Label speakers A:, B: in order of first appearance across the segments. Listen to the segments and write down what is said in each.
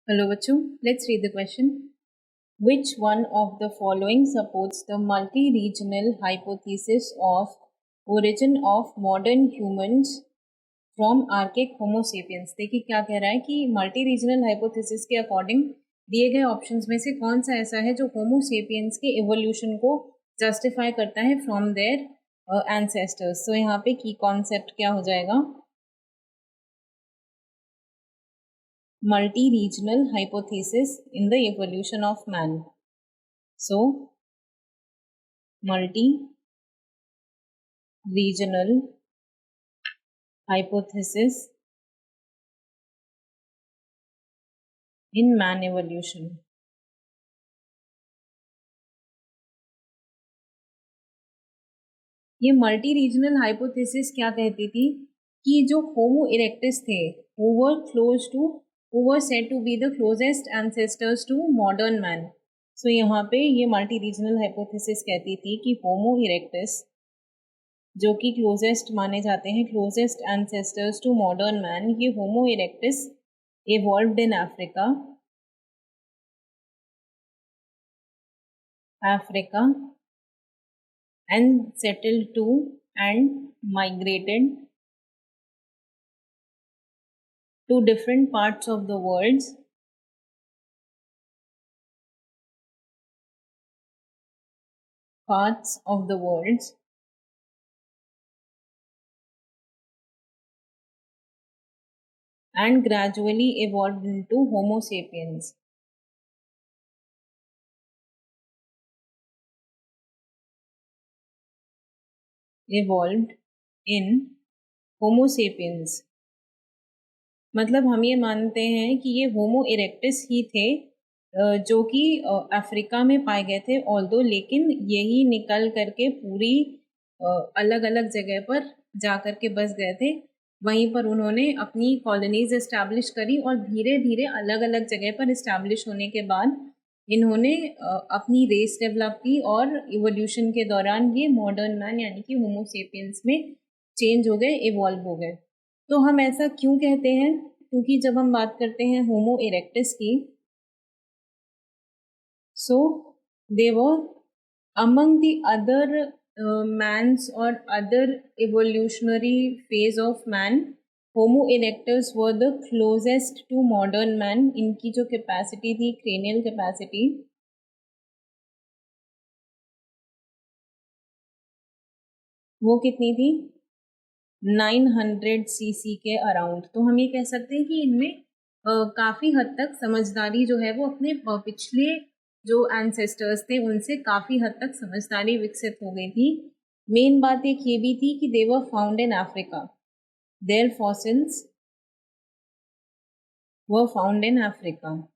A: Hello, bachcho. Let's read the question. Which one of the following supports the multi-regional hypothesis of origin of modern humans from archaic Homo sapiens? देखिए क्या कह रहा है कि multi regional hypothesis के according दिए गए options में से कौन सा ऐसा है जो होमो सेपियंस के इवोल्यूशन को जस्टिफाई करता है फ्रॉम देयर एंसेस्टर्स। तो यहाँ पे की कॉन्सेप्ट क्या हो जाएगा? Multi-regional hypothesis in the evolution of man. So, multi-regional hypothesis in man evolution. ये मल्टी रीजनल हाइपोथेसिस क्या कहती थी कि जो होमो इरेक्टस थे who were close to who were said to be the closest ancestors to modern man. So यहाँ पे ये मल्टी रीजनल हाइपोथेसिस कहती थी कि होमो इरेक्टस जो कि क्लोजेस्ट माने जाते हैं, closest ancestors to modern man, ये homo erectus evolved in Africa and settled to and migrated to different parts of the world and gradually evolved into Homo sapiens. Evolved in Homo sapiens. मतलब हम ये मानते हैं कि ये homo erectus ही थे जो कि अफ्रीका में पाए गए थे ऑल्दो, लेकिन यही निकल करके पूरी अलग अलग जगह पर जा कर के बस गए थे। वहीं पर उन्होंने अपनी कॉलोनीज इस्टेब्लिश करी और धीरे धीरे अलग अलग जगह पर इस्टेब्लिश होने के बाद इन्होंने अपनी रेस डेवलप की और इवोल्यूशन के दौरान ये मॉडर्न मैन यानी कि होमो सेपियंस में चेंज हो गए, इवॉल्व हो गए। तो हम ऐसा क्यों कहते हैं? क्योंकि जब हम बात करते हैं होमो इरेक्टस की, so they were among the other mans और other evolutionary phase of man, Homo erectus were the closest to modern man. इनकी जो कैपेसिटी थी, क्रेनियल कैपेसिटी, वो कितनी थी? 900 सीसी के अराउंड। तो हम ये कह सकते हैं कि इनमें काफ़ी हद तक समझदारी जो है वो अपने पिछले जो एंसेस्टर्स थे उनसे काफ़ी हद तक समझदारी विकसित हो गई थी। मेन बात एक ये भी थी कि they were found in Africa, their fossils were found in Africa.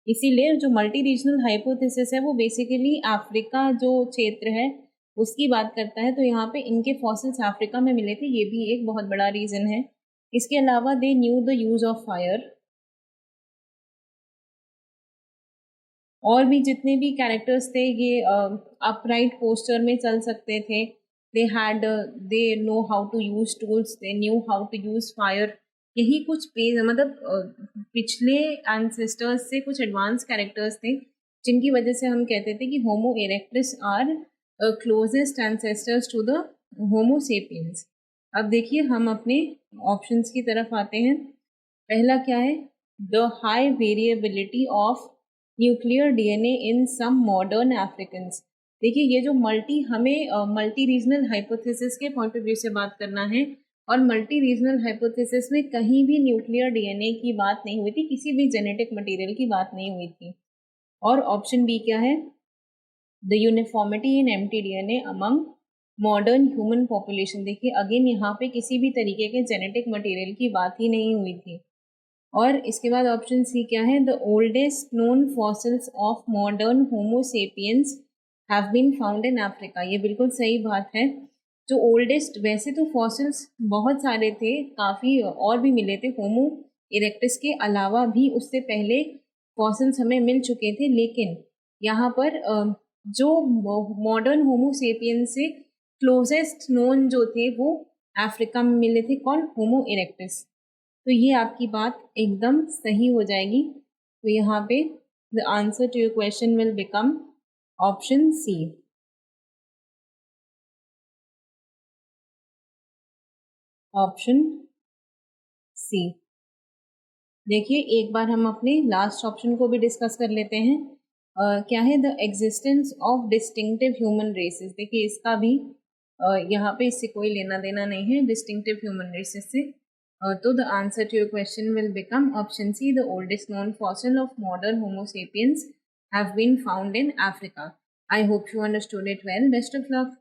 A: इसीलिए जो मल्टी रीजनल हाइपोथेसिस है वो बेसिकली अफ्रीका जो क्षेत्र है उसकी बात करता है। तो यहाँ पे इनके फॉसिल्स अफ्रीका में मिले थे, ये भी एक बहुत बड़ा रीज़न है। इसके अलावा they knew the use of fire, और भी जितने भी कैरेक्टर्स थे ये अपराइट पोस्चर में चल सकते थे। They know how to use tools, they knew how to use fire. यही कुछ पेज मतलब पिछले एंसेस्टर्स से कुछ एडवांस कैरेक्टर्स थे जिनकी वजह से हम कहते थे कि Homo erectus are closest ancestors to the Homo sapiens. अब देखिए हम अपने ऑप्शंस की तरफ आते हैं। पहला क्या है? The high variability of nuclear DNA in some modern Africans. देखिए ये जो हमें मल्टी रीजनल हाइपोथेसिस के पॉइंट ऑफ व्यू से बात करना है, और मल्टी रीजनल हाइपोथेसिस में कहीं भी न्यूक्लियर डीएनए की बात नहीं हुई थी, किसी भी जेनेटिक मटेरियल की बात नहीं हुई थी। और ऑप्शन बी क्या है? The uniformity in empty DNA among modern human population. देखिए अगेन यहाँ पे किसी भी तरीके के जेनेटिक मटेरियल की बात ही नहीं हुई थी। और इसके बाद ऑप्शन सी क्या है? The oldest known fossils of modern Homo sapiens have been found in Africa. ये बिल्कुल सही बात है। जो ओल्डेस्ट, वैसे तो फॉसिल्स बहुत सारे थे, काफ़ी और भी मिले थे, होमो इरेक्टस के अलावा भी उससे पहले फॉसिल्स हमें मिल चुके थे, लेकिन यहाँ पर जो मॉडर्न होमो सेपियंस से क्लोजेस्ट नोन जो थे वो अफ्रीका में मिले थे, कौन? होमो इरेक्टस। तो ये आपकी बात एकदम सही हो जाएगी। तो यहाँ पे the answer to your question will become option C. Option C. देखिए एक बार हम अपने लास्ट ऑप्शन को भी डिस्कस कर लेते हैं। क्या है? The existence of distinctive human races. देखिए इसका भी यहाँ पे इससे कोई लेना देना नहीं है डिस्टिंक्टिव ह्यूमन रेसेस से। तो the answer to your question will become option C, the oldest known fossil of modern Homo sapiens have been found in Africa. I hope you understood it well. Best of luck.